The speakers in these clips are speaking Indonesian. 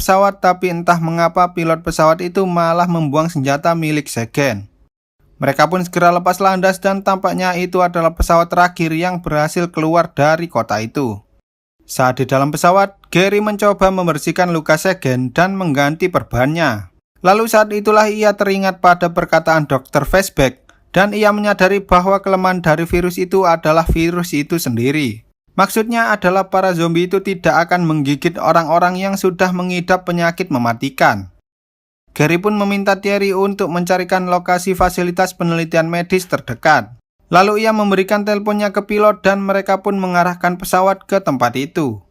pesawat, tapi entah mengapa pilot pesawat itu malah membuang senjata milik Segen. Mereka pun segera lepas landas dan tampaknya itu adalah pesawat terakhir yang berhasil keluar dari kota itu. Saat di dalam pesawat, Gary mencoba membersihkan luka Segen dan mengganti perbannya. Lalu saat itulah ia teringat pada perkataan Dr. Fastback dan ia menyadari bahwa kelemahan dari virus itu adalah virus itu sendiri. Maksudnya adalah para zombie itu tidak akan menggigit orang-orang yang sudah mengidap penyakit mematikan. Gary pun meminta Thierry untuk mencarikan lokasi fasilitas penelitian medis terdekat. Lalu ia memberikan teleponnya ke pilot dan mereka pun mengarahkan pesawat ke tempat itu.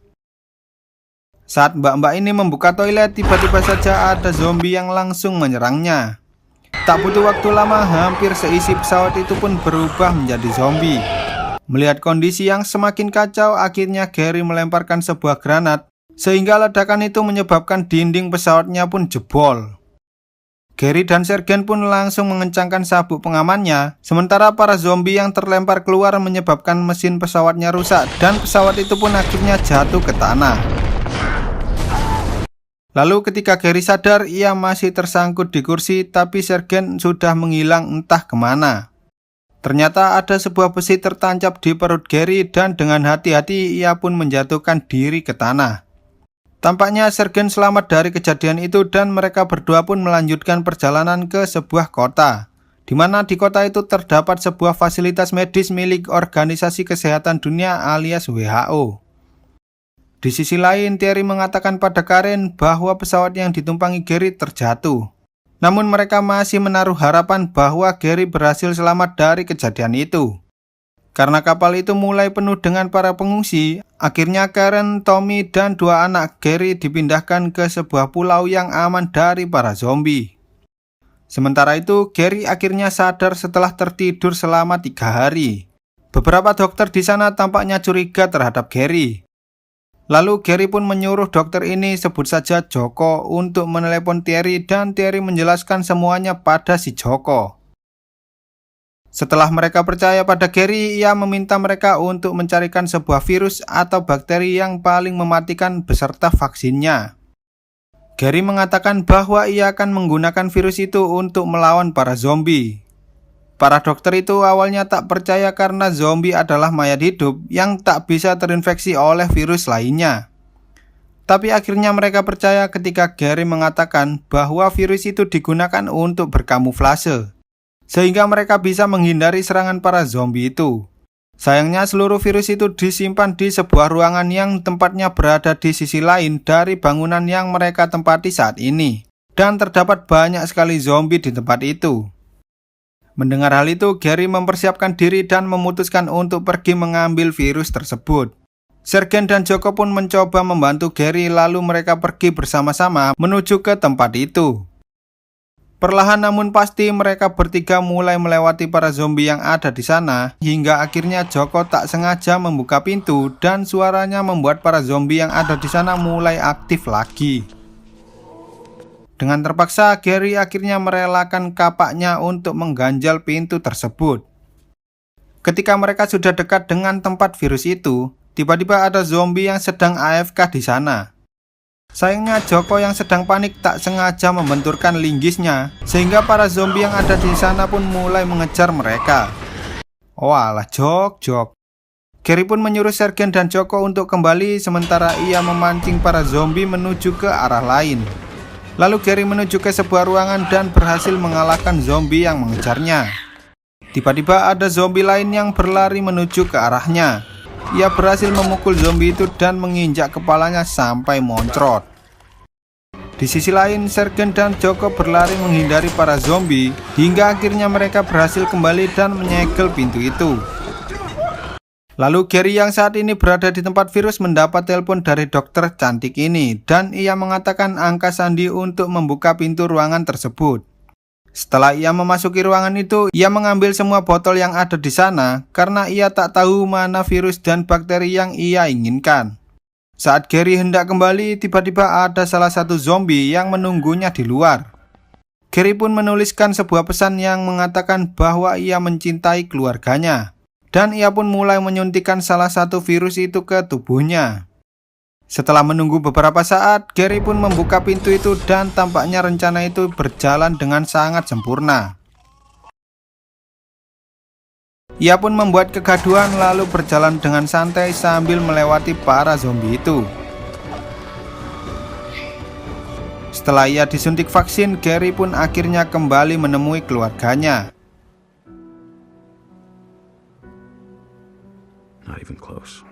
Saat mbak-mbak ini membuka toilet, tiba-tiba saja ada zombie yang langsung menyerangnya. Tak butuh waktu lama, hampir seisi pesawat itu pun berubah menjadi zombie. Melihat kondisi yang semakin kacau, akhirnya Gary melemparkan sebuah granat, sehingga ledakan itu menyebabkan dinding pesawatnya pun jebol. Gary dan Sergeant pun langsung mengencangkan sabuk pengamannya, sementara para zombie yang terlempar keluar menyebabkan mesin pesawatnya rusak, dan pesawat itu pun akhirnya jatuh ke tanah. Lalu ketika Gary sadar, ia masih tersangkut di kursi, tapi Sergeant sudah menghilang entah kemana. Ternyata ada sebuah besi tertancap di perut Gary dan dengan hati-hati ia pun menjatuhkan diri ke tanah. Tampaknya Sergeant selamat dari kejadian itu dan mereka berdua pun melanjutkan perjalanan ke sebuah kota, di mana di kota itu terdapat sebuah fasilitas medis milik Organisasi Kesehatan Dunia alias WHO. Di sisi lain, Thierry mengatakan pada Karen bahwa pesawat yang ditumpangi Gary terjatuh. Namun mereka masih menaruh harapan bahwa Gary berhasil selamat dari kejadian itu. Karena kapal itu mulai penuh dengan para pengungsi, akhirnya Karen, Tommy, dan dua anak Gary dipindahkan ke sebuah pulau yang aman dari para zombie. Sementara itu, Gary akhirnya sadar setelah tertidur selama 3 hari. Beberapa dokter di sana tampaknya curiga terhadap Gary. Lalu Gary pun menyuruh dokter ini, sebut saja Joko, untuk menelepon Thierry dan Thierry menjelaskan semuanya pada si Joko. Setelah mereka percaya pada Gary, ia meminta mereka untuk mencarikan sebuah virus atau bakteri yang paling mematikan beserta vaksinnya. Gary mengatakan bahwa ia akan menggunakan virus itu untuk melawan para zombie. Para dokter itu awalnya tak percaya karena zombie adalah mayat hidup yang tak bisa terinfeksi oleh virus lainnya. Tapi akhirnya mereka percaya ketika Gary mengatakan bahwa virus itu digunakan untuk berkamuflase, sehingga mereka bisa menghindari serangan para zombie itu. Sayangnya seluruh virus itu disimpan di sebuah ruangan yang tempatnya berada di sisi lain dari bangunan yang mereka tempati saat ini. Dan terdapat banyak sekali zombie di tempat itu. Mendengar hal itu, Gary mempersiapkan diri dan memutuskan untuk pergi mengambil virus tersebut. Sergeant dan Joko pun mencoba membantu Gary, lalu mereka pergi bersama-sama menuju ke tempat itu. Perlahan namun pasti mereka bertiga mulai melewati para zombie yang ada di sana, hingga akhirnya Joko tak sengaja membuka pintu dan suaranya membuat para zombie yang ada di sana mulai aktif lagi. Dengan terpaksa, Gary akhirnya merelakan kapaknya untuk mengganjal pintu tersebut. Ketika mereka sudah dekat dengan tempat virus itu, tiba-tiba ada zombie yang sedang AFK di sana. Sayangnya Joko yang sedang panik tak sengaja membenturkan linggisnya, sehingga para zombie yang ada di sana pun mulai mengejar mereka. Walah, Jok. Gary pun menyuruh Sergeant dan Joko untuk kembali sementara ia memancing para zombie menuju ke arah lain. Lalu Gary menuju ke sebuah ruangan dan berhasil mengalahkan zombie yang mengejarnya. Tiba-tiba ada zombie lain yang berlari menuju ke arahnya. Ia berhasil memukul zombie itu dan menginjak kepalanya sampai moncrot. Di sisi lain, Sergeant dan Joko berlari menghindari para zombie hingga akhirnya mereka berhasil kembali dan menyegel pintu itu. Lalu Gary yang saat ini berada di tempat virus mendapat telepon dari dokter cantik ini dan ia mengatakan angka sandi untuk membuka pintu ruangan tersebut. Setelah ia memasuki ruangan itu, ia mengambil semua botol yang ada di sana karena ia tak tahu mana virus dan bakteri yang ia inginkan. Saat Gary hendak kembali, tiba-tiba ada salah satu zombie yang menunggunya di luar. Gary pun menuliskan sebuah pesan yang mengatakan bahwa ia mencintai keluarganya. Dan ia pun mulai menyuntikkan salah satu virus itu ke tubuhnya. Setelah menunggu beberapa saat, Gary pun membuka pintu itu dan tampaknya rencana itu berjalan dengan sangat sempurna. Ia pun membuat kegaduhan lalu berjalan dengan santai sambil melewati para zombie itu. Setelah ia disuntik vaksin, Gary pun akhirnya kembali menemui keluarganya. Not even close.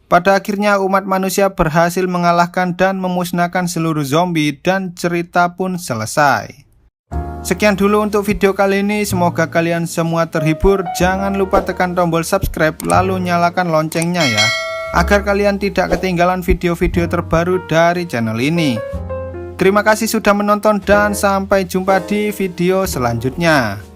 Pada akhirnya umat manusia berhasil mengalahkan dan memusnahkan seluruh zombie dan cerita pun selesai. Sekian dulu untuk video kali ini, semoga kalian semua terhibur. Jangan lupa tekan tombol subscribe lalu nyalakan loncengnya ya, agar kalian tidak ketinggalan video-video terbaru dari channel ini. Terima kasih sudah menonton dan sampai jumpa di video selanjutnya.